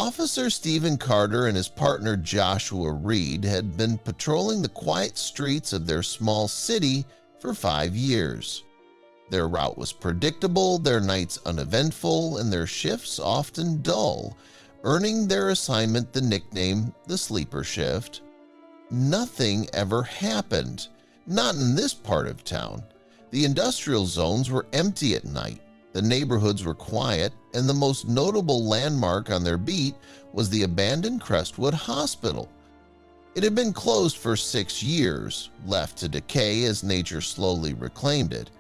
Officer Stephen Carter and his partner Joshua Reed had been patrolling the quiet streets of their small city for 5 years. Their route was predictable, their nights uneventful, and their shifts often dull, earning their assignment the nickname the sleeper shift. Nothing ever happened, not in this part of town. The industrial zones were empty at night, the neighborhoods were quiet, and the most notable landmark on their beat was the abandoned Crestwood Hospital. It had been closed for 6 years, left to decay as nature slowly reclaimed it.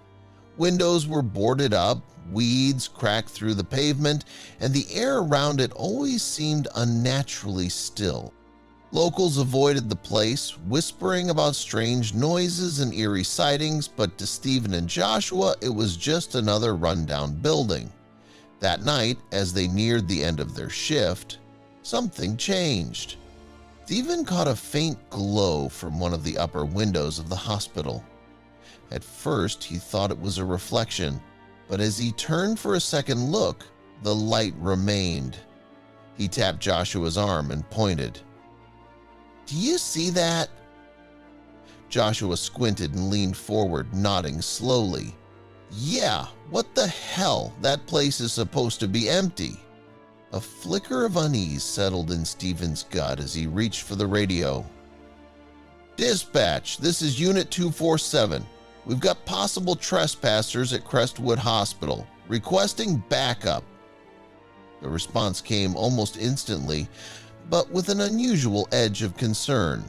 Windows were boarded up, weeds cracked through the pavement, and the air around it always seemed unnaturally still. Locals avoided the place, whispering about strange noises and eerie sightings, but to Stephen and Joshua, it was just another rundown building. That night, as they neared the end of their shift, something changed. Stephen caught a faint glow from one of the upper windows of the hospital. At first, he thought it was a reflection, but as he turned for a second look, the light remained. He tapped Joshua's arm and pointed. "Do you see that?" Joshua squinted and leaned forward, nodding slowly. "Yeah, what the hell? That place is supposed to be empty." A flicker of unease settled in Stephen's gut as he reached for the radio. "Dispatch, this is Unit 247. We've got possible trespassers at Crestwood Hospital, requesting backup." The response came almost instantly, but with an unusual edge of concern.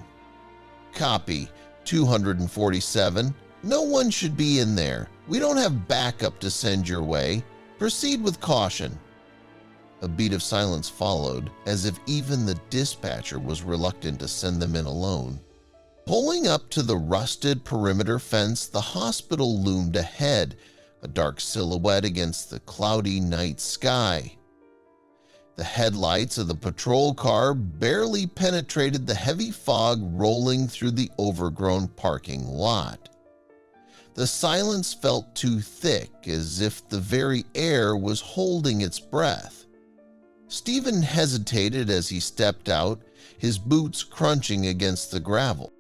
"Copy, 247. No one should be in there. We don't have backup to send your way. Proceed with caution." A beat of silence followed, as if even the dispatcher was reluctant to send them in alone. Pulling up to the rusted perimeter fence, the hospital loomed ahead, a dark silhouette against the cloudy night sky. The headlights of the patrol car barely penetrated the heavy fog rolling through the overgrown parking lot. The silence felt too thick, as if the very air was holding its breath. Stephen hesitated as he stepped out, his boots crunching against the gravel.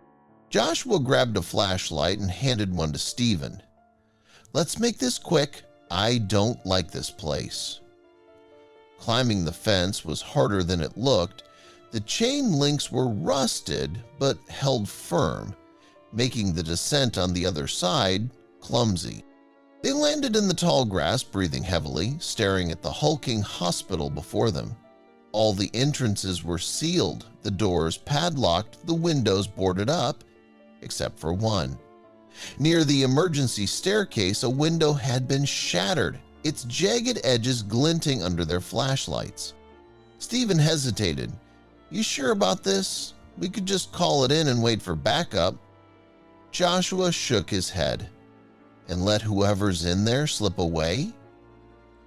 Joshua grabbed a flashlight and handed one to Stephen. "Let's make this quick. I don't like this place." Climbing the fence was harder than it looked. The chain links were rusted but held firm, making the descent on the other side clumsy. They landed in the tall grass, breathing heavily, staring at the hulking hospital before them. All the entrances were sealed, the doors padlocked, the windows boarded up, except for one. Near the emergency staircase, a window had been shattered, its jagged edges glinting under their flashlights. Stephen hesitated. "You sure about this? We could just call it in and wait for backup." Joshua shook his head. "And let whoever's in there slip away?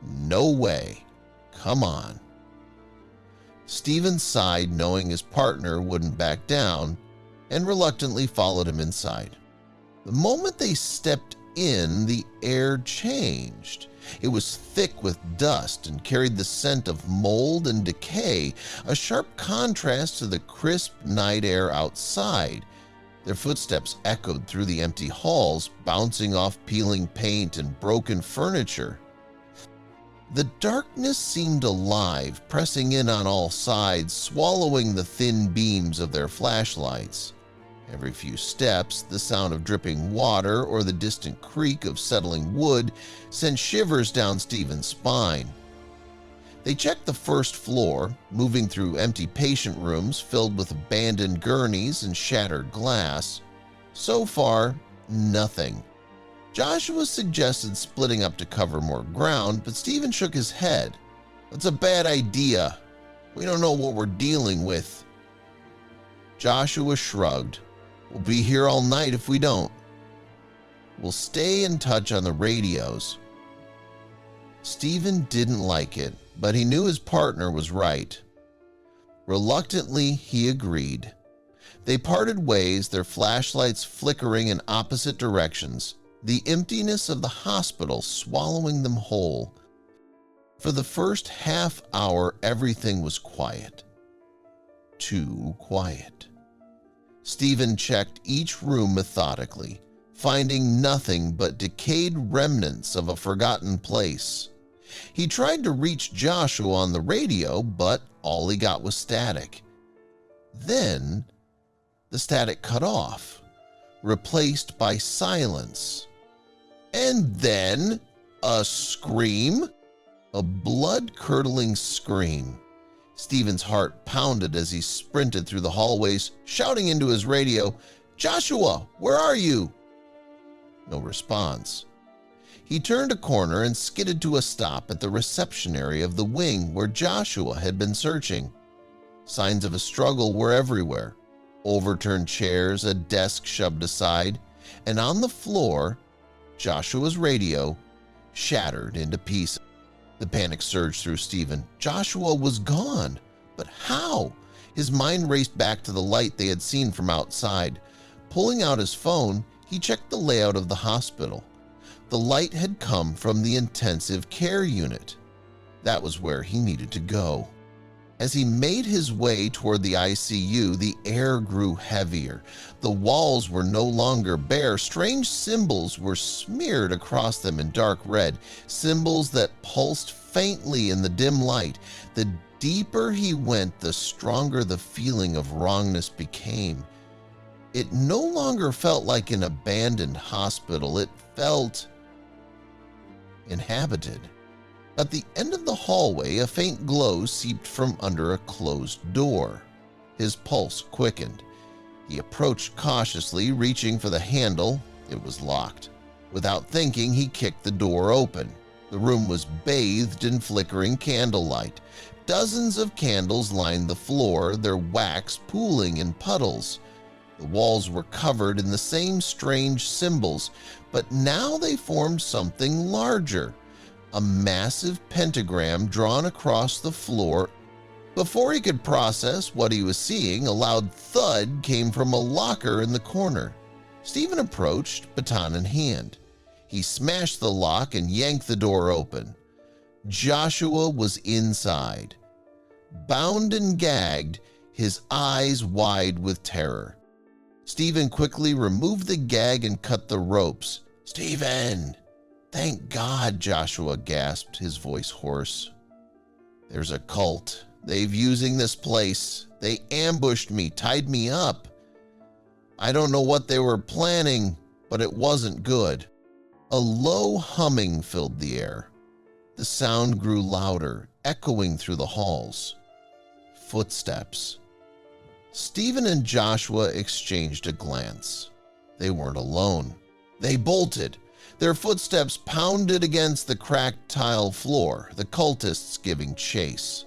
No way. Come on." Stephen sighed, knowing his partner wouldn't back down, and reluctantly followed him inside. The moment they stepped in, the air changed. It was thick with dust and carried the scent of mold and decay, a sharp contrast to the crisp night air outside. Their footsteps echoed through the empty halls, bouncing off peeling paint and broken furniture. The darkness seemed alive, pressing in on all sides, swallowing the thin beams of their flashlights. Every few steps, the sound of dripping water or the distant creak of settling wood sent shivers down Stephen's spine. They checked the first floor, moving through empty patient rooms filled with abandoned gurneys and shattered glass. So far, nothing. Joshua suggested splitting up to cover more ground, but Stephen shook his head. "That's a bad idea. We don't know what we're dealing with." Joshua shrugged. "We'll be here all night if we don't. We'll stay in touch on the radios." Stephen didn't like it, but he knew his partner was right. Reluctantly, he agreed. They parted ways, their flashlights flickering in opposite directions, the emptiness of the hospital swallowing them whole. For the first half hour, everything was quiet. Too quiet. Stephen checked each room methodically, finding nothing but decayed remnants of a forgotten place. He tried to reach Joshua on the radio, but all he got was static. Then, the static cut off, replaced by silence. And then, a scream. A blood-curdling scream. Stephen's heart pounded as he sprinted through the hallways, shouting into his radio, "Joshua, where are you?" No response. He turned a corner and skidded to a stop at the reception area of the wing where Joshua had been searching. Signs of a struggle were everywhere. Overturned chairs, a desk shoved aside, and on the floor, Joshua's radio shattered into pieces. The panic surged through Stephen. Joshua was gone. But how? His mind raced back to the light they had seen from outside. Pulling out his phone, he checked the layout of the hospital. The light had come from the intensive care unit. That was where he needed to go. As he made his way toward the ICU, the air grew heavier. The walls were no longer bare. Strange symbols were smeared across them in dark red, symbols that pulsed faintly in the dim light. The deeper he went, the stronger the feeling of wrongness became. It no longer felt like an abandoned hospital. It felt inhabited. At the end of the hallway, a faint glow seeped from under a closed door. His pulse quickened. He approached cautiously, reaching for the handle. It was locked. Without thinking, he kicked the door open. The room was bathed in flickering candlelight. Dozens of candles lined the floor, their wax pooling in puddles. The walls were covered in the same strange symbols, but now they formed something larger. A massive pentagram drawn across the floor. Before he could process what he was seeing, a loud thud came from a locker in the corner. Stephen approached, baton in hand. He smashed the lock and yanked the door open. Joshua was inside. Bound and gagged, his eyes wide with terror. Stephen quickly removed the gag and cut the ropes. "Stephen!" "Thank God," Joshua gasped, his voice hoarse. "There's a cult. They've using this place. They ambushed me, tied me up. I don't know what they were planning, but it wasn't good." A low humming filled the air. The sound grew louder, echoing through the halls. Footsteps. Stephen and Joshua exchanged a glance. They weren't alone. They bolted. Their footsteps pounded against the cracked tile floor, the cultists giving chase.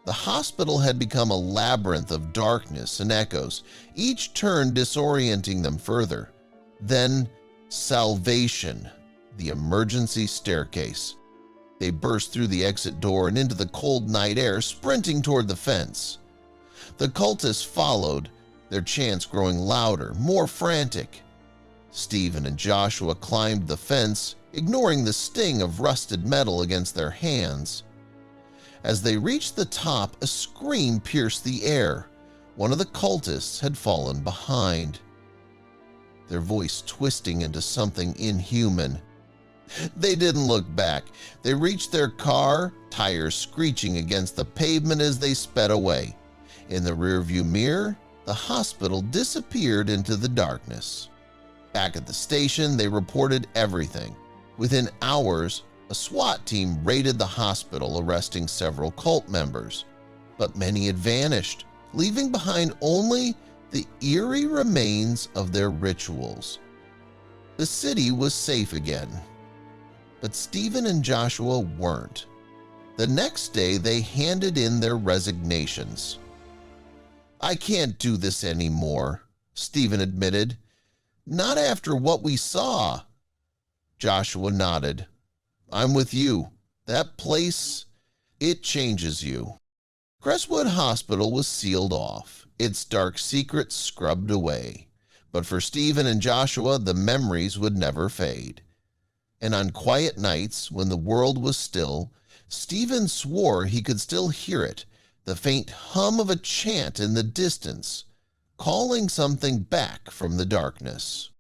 The hospital had become a labyrinth of darkness and echoes, each turn disorienting them further. Then, salvation, the emergency staircase. They burst through the exit door and into the cold night air, sprinting toward the fence. The cultists followed, their chants growing louder, more frantic. Stephen and Joshua climbed the fence, ignoring the sting of rusted metal against their hands. As they reached the top, a scream pierced the air. One of the cultists had fallen behind, their voice twisting into something inhuman. They didn't look back. They reached their car, tires screeching against the pavement as they sped away. In the rearview mirror, the hospital disappeared into the darkness. Back at the station, they reported everything. Within hours, a SWAT team raided the hospital, arresting several cult members. But many had vanished, leaving behind only the eerie remains of their rituals. The city was safe again. But Stephen and Joshua weren't. The next day, they handed in their resignations. "I can't do this anymore," Stephen admitted. "Not after what we saw." Joshua nodded. "I'm with you. That place, it changes you." Crestwood Hospital was sealed off, its dark secrets scrubbed away. But for Stephen and Joshua, the memories would never fade. And on quiet nights, when the world was still, Stephen swore he could still hear it, the faint hum of a chant in the distance, calling something back from the darkness.